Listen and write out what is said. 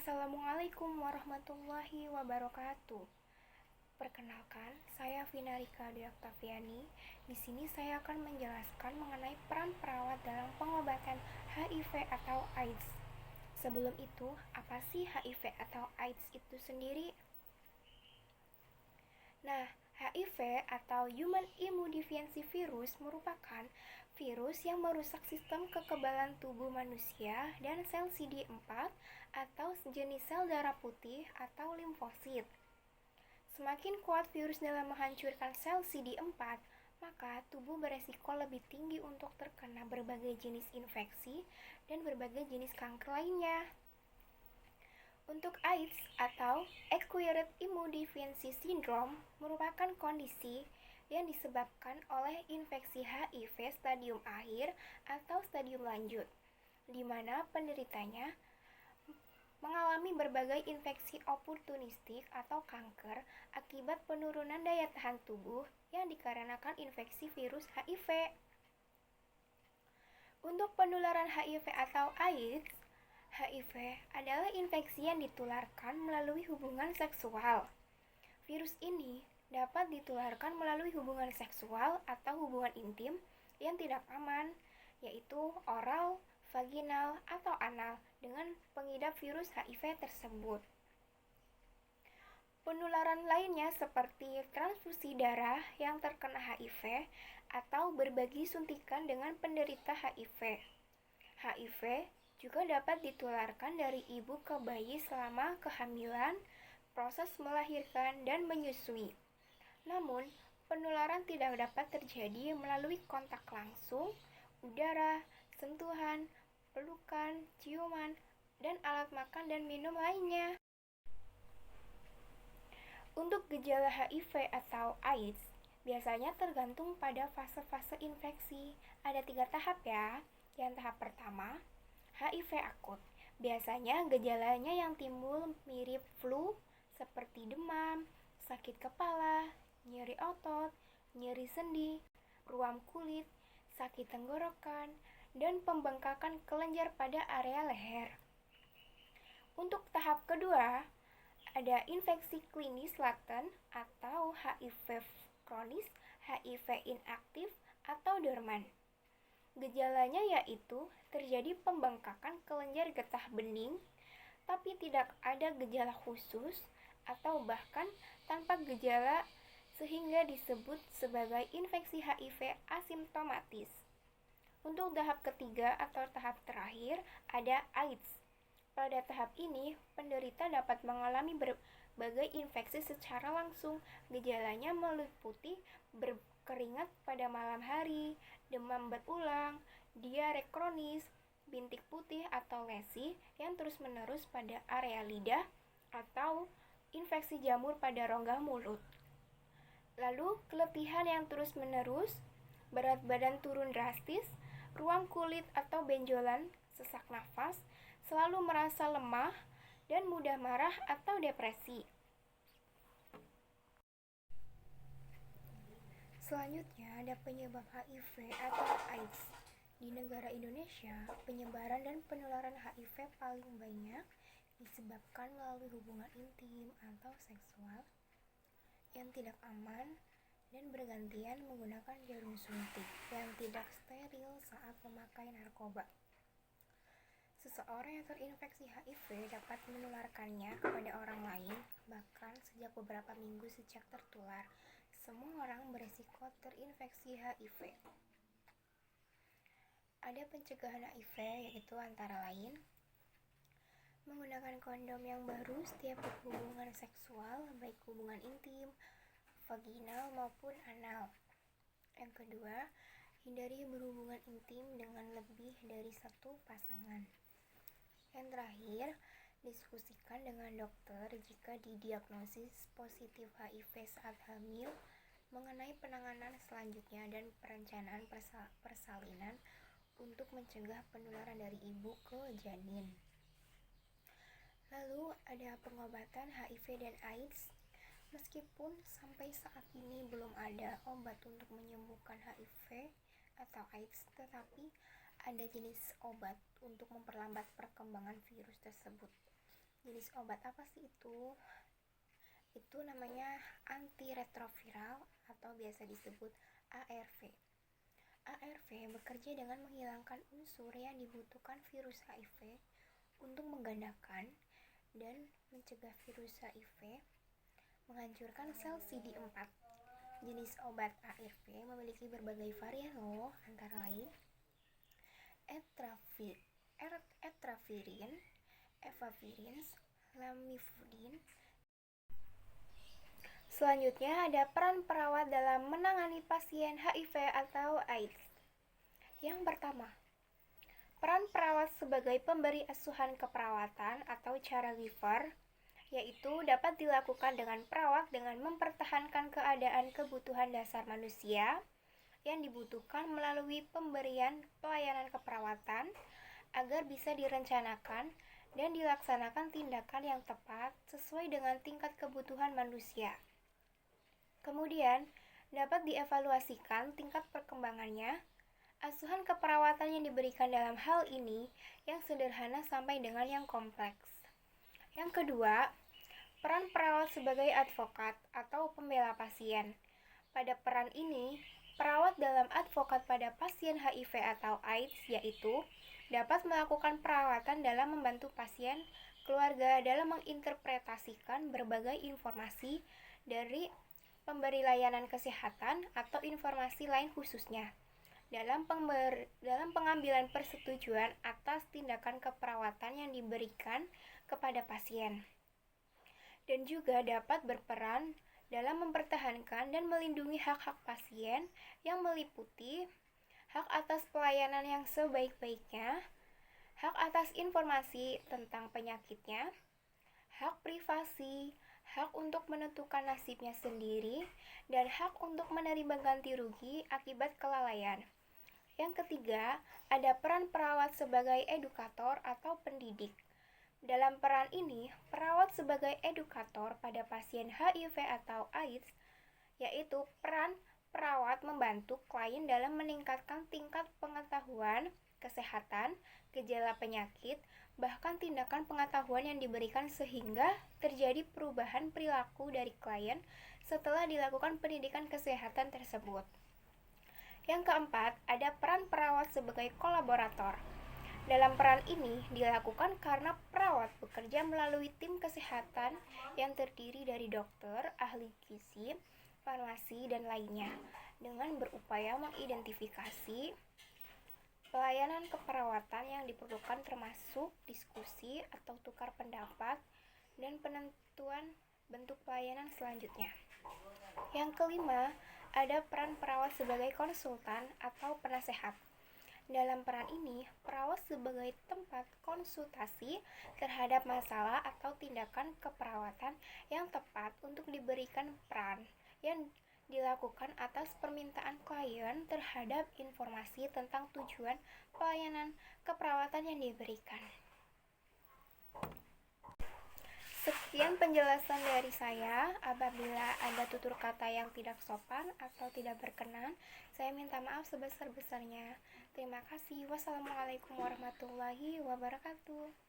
Assalamualaikum warahmatullahi wabarakatuh. Perkenalkan, saya Vina Rika Dwi Oktaviani. Di sini saya akan menjelaskan mengenai peran perawat dalam pengobatan HIV atau AIDS. Sebelum itu, apa sih HIV atau AIDS itu sendiri? Nah, HIV atau Human Immunodeficiency Virus merupakan virus yang merusak sistem kekebalan tubuh manusia dan sel CD4 atau jenis sel darah putih atau limfosit. Semakin kuat virus dalam menghancurkan sel CD4, maka tubuh beresiko lebih tinggi untuk terkena berbagai jenis infeksi dan berbagai jenis kanker lainnya. Untuk AIDS atau Acquired Immunodeficiency Syndrome merupakan kondisi yang disebabkan oleh infeksi HIV stadium akhir atau stadium lanjut, di mana penderitanya mengalami berbagai infeksi oportunistik atau kanker akibat penurunan daya tahan tubuh yang dikarenakan infeksi virus HIV. Untuk penularan HIV atau AIDS, HIV adalah infeksi yang ditularkan melalui hubungan seksual. Virus ini dapat ditularkan melalui hubungan seksual atau hubungan intim yang tidak aman, yaitu oral, vaginal, atau anal dengan pengidap virus HIV tersebut. Penularan lainnya seperti transfusi darah yang terkena HIV atau berbagi suntikan dengan penderita HIV. HIV juga dapat ditularkan dari ibu ke bayi selama kehamilan, proses melahirkan, dan menyusui. Namun, penularan tidak dapat terjadi melalui kontak langsung, udara, sentuhan, pelukan, ciuman, dan alat makan dan minum lainnya. Untuk gejala HIV atau AIDS, biasanya tergantung pada fase-fase infeksi. Ada 3 tahap ya. Yang tahap pertama, HIV akut. Biasanya gejalanya yang timbul mirip flu seperti demam, sakit kepala, nyeri otot, nyeri sendi, ruam kulit, sakit tenggorokan, dan pembengkakan kelenjar pada area leher. Untuk tahap kedua, ada infeksi klinis laten atau HIV kronis, HIV inaktif, atau dorman. Gejalanya yaitu terjadi pembengkakan kelenjar getah bening, tapi tidak ada gejala khusus atau bahkan tanpa gejala sehingga disebut sebagai infeksi HIV asimptomatis. Untuk tahap ketiga atau tahap terakhir ada AIDS. Pada tahap ini, penderita dapat mengalami berbagai infeksi secara langsung. Gejalanya meliputi berkeringat pada malam hari, demam berulang, diare kronis, bintik putih atau lesi yang terus-menerus pada area lidah, atau infeksi jamur pada rongga mulut. Lalu, keletihan yang terus-menerus, berat badan turun drastis, ruam kulit atau benjolan, sesak nafas, selalu merasa lemah, dan mudah marah atau depresi. Selanjutnya ada penyebab HIV atau AIDS. Di negara Indonesia, penyebaran dan penularan HIV paling banyak disebabkan melalui hubungan intim atau seksual yang tidak aman dan bergantian menggunakan jarum suntik yang tidak steril saat memakai narkoba. Seseorang yang terinfeksi HIV dapat menularkannya kepada orang lain, bahkan sejak beberapa minggu sejak tertular. Semua orang berisiko terinfeksi HIV. Ada pencegahan HIV, yaitu antara lain menggunakan kondom yang baru setiap berhubungan seksual, baik hubungan intim, vaginal maupun anal. Yang kedua, hindari berhubungan intim dengan lebih dari satu pasangan. Yang terakhir, diskusikan dengan dokter jika didiagnosis positif HIV saat hamil mengenai penanganan selanjutnya dan perencanaan persalinan untuk mencegah penularan dari ibu ke janin. Lalu ada pengobatan HIV dan AIDS. Meskipun sampai saat ini belum ada obat untuk menyembuhkan HIV atau AIDS, tetapi ada jenis obat untuk memperlambat perkembangan virus tersebut. Jenis obat apa sih itu? Itu namanya antiretroviral atau biasa disebut ARV. ARV bekerja dengan menghilangkan unsur yang dibutuhkan virus HIV untuk menggandakan dan mencegah virus HIV menghancurkan sel CD4. Jenis obat ARV memiliki berbagai varian loh, antara lain etravirin, efavirin, lamivudin. Selanjutnya ada peran perawat dalam menangani pasien HIV atau AIDS. Yang pertama, peran perawat sebagai pemberi asuhan keperawatan atau caregiver, yaitu dapat dilakukan dengan perawat dengan mempertahankan keadaan kebutuhan dasar manusia yang dibutuhkan melalui pemberian pelayanan keperawatan agar bisa direncanakan dan dilaksanakan tindakan yang tepat sesuai dengan tingkat kebutuhan manusia. Kemudian, dapat dievaluasikan tingkat perkembangannya, asuhan keperawatan yang diberikan dalam hal ini yang sederhana sampai dengan yang kompleks. Yang kedua, peran perawat sebagai advokat atau pembela pasien. Pada peran ini, perawat dalam advokat pada pasien HIV atau AIDS yaitu dapat melakukan perawatan dalam membantu pasien, keluarga dalam menginterpretasikan berbagai informasi dari pemberi layanan kesehatan atau informasi lain khususnya dalam pengambilan persetujuan atas tindakan keperawatan yang diberikan kepada pasien, dan juga dapat berperan dalam mempertahankan dan melindungi hak-hak pasien yang meliputi hak atas pelayanan yang sebaik-baiknya, hak atas informasi tentang penyakitnya, hak privasi, hak untuk menentukan nasibnya sendiri, dan hak untuk menerima ganti rugi akibat kelalaian. Yang ketiga, ada peran perawat sebagai edukator atau pendidik. Dalam peran ini, perawat sebagai edukator pada pasien HIV atau AIDS, yaitu peran perawat membantu klien dalam meningkatkan tingkat pengetahuan kesehatan, gejala penyakit, bahkan tindakan pengetahuan yang diberikan sehingga terjadi perubahan perilaku dari klien setelah dilakukan pendidikan kesehatan tersebut. Yang keempat, ada peran perawat sebagai kolaborator. Dalam peran ini dilakukan karena perawat bekerja melalui tim kesehatan yang terdiri dari dokter, ahli gizi, farmasi, dan lainnya, dengan berupaya mengidentifikasi pelayanan keperawatan yang diperlukan termasuk diskusi atau tukar pendapat dan penentuan bentuk pelayanan selanjutnya. Yang kelima, ada peran perawat sebagai konsultan atau penasehat. Dalam peran ini, perawat sebagai tempat konsultasi terhadap masalah atau tindakan keperawatan yang tepat untuk diberikan peran yang dilakukan atas permintaan klien terhadap informasi tentang tujuan pelayanan keperawatan yang diberikan. Sekian penjelasan dari saya. Apabila ada tutur kata yang tidak sopan atau tidak berkenan, saya minta maaf sebesar-besarnya. Terima kasih. Wassalamualaikum warahmatullahi wabarakatuh.